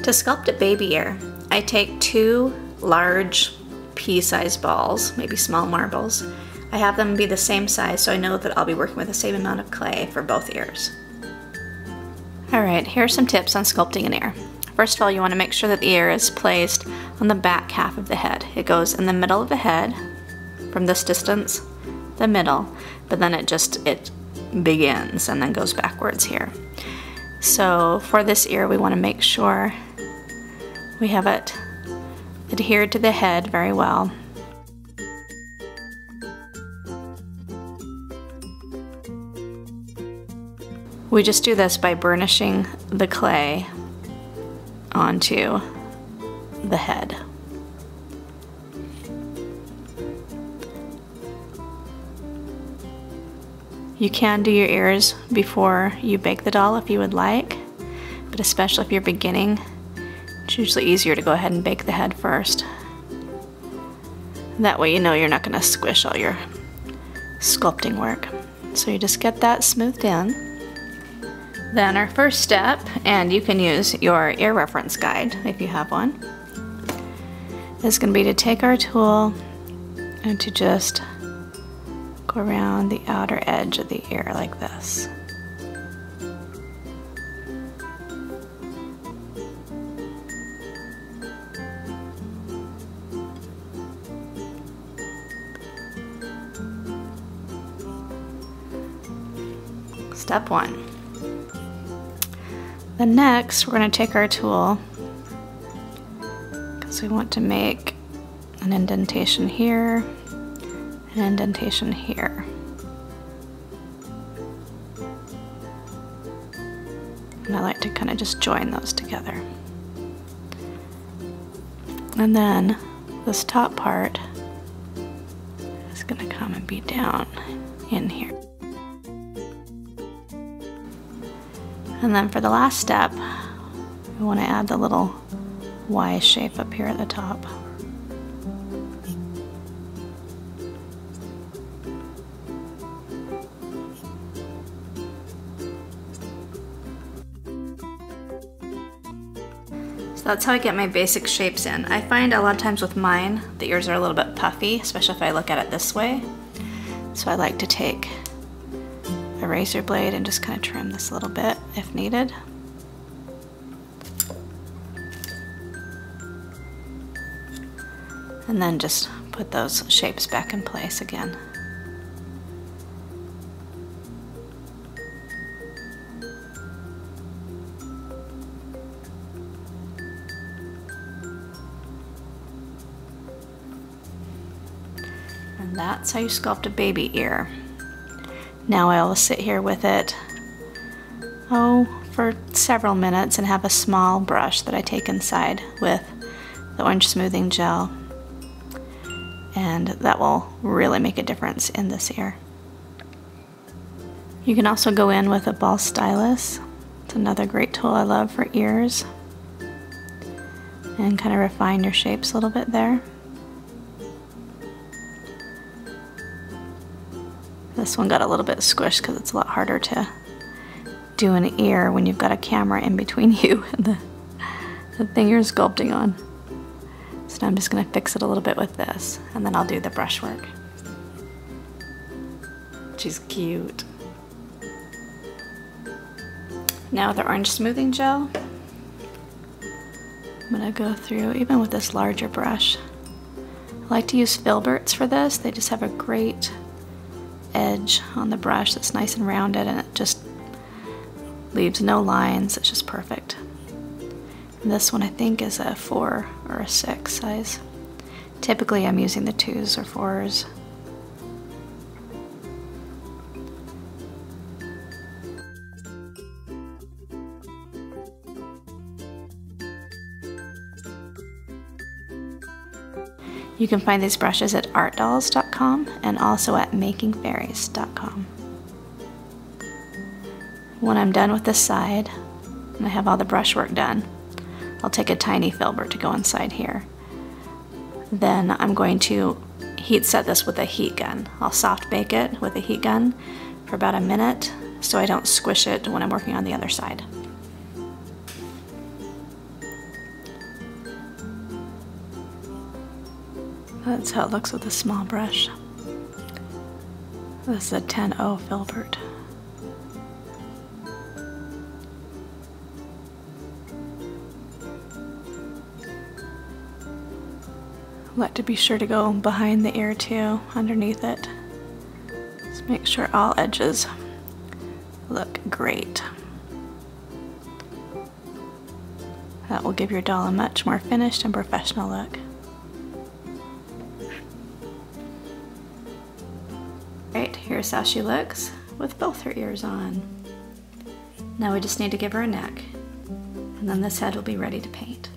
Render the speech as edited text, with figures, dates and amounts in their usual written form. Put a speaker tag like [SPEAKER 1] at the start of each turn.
[SPEAKER 1] To sculpt a baby ear, I take 2 large pea-sized balls, maybe small marbles. I have them be the same size so I know that I'll be working with the same amount of clay for both ears. Alright, here are some tips on sculpting an ear. First of all, you want to make sure that the ear is placed on the back half of the head. It goes in the middle of the head, from this distance, the middle, but then it begins and then goes backwards here. So for this ear, we want to make sure we have it adhered to the head very well. We just do this by burnishing the clay onto the head. You can do your ears before you bake the doll if you would like, but especially if you're beginning, it's usually easier to go ahead and bake the head first. That way you know you're not going to squish all your sculpting work. So you just get that smoothed in. Then our first step, and you can use your ear reference guide if you have one, is going to be to take our tool and to just go around the outer edge of the ear like this. Step 1. Then next, we're going to take our tool, because we want to make an indentation here, an indentation here. And I like to kind of just join those together. And then this top part is going to come and be down in here. And then for the last step, we want to add the little Y shape up here at the top. So that's how I get my basic shapes in. I find a lot of times with mine, the ears are a little bit puffy, especially if I look at it this way. So I like to take a razor blade and just kind of trim this a little bit if needed. And then just put those shapes back in place again. And that's how you sculpt a baby ear. Now I will sit here with it, for several minutes and have a small brush that I take inside with the orange smoothing gel. And that will really make a difference in this ear. You can also go in with a ball stylus. It's another great tool I love for ears. And kind of refine your shapes a little bit there. This one got a little bit squished because it's a lot harder to do an ear when you've got a camera in between you and the thing you're sculpting on. So now I'm just going to fix it a little bit with this, and then I'll do the brushwork. She's cute. Now with the orange smoothing gel, I'm going to go through, even with this larger brush. I like to use filberts for this. They just have a great edge on the brush that's nice and rounded, and it just leaves no lines. It's just perfect. And this one I think is a 4 or a 6 size. Typically I'm using the 2s or 4s. You can find these brushes at artdolls.com and also at makingfairies.com. When I'm done with this side, and I have all the brushwork done, I'll take a tiny filbert to go inside here. Then I'm going to heat set this with a heat gun. I'll soft bake it with a heat gun for about a minute so I don't squish it when I'm working on the other side. That's how it looks with a small brush. This is a 10-0 filbert. Like to be sure to go behind the ear too, underneath it. Just make sure all edges look great. That will give your doll a much more finished and professional look. Right, here's how she looks with both her ears on. Now we just need to give her a neck, and then this head will be ready to paint.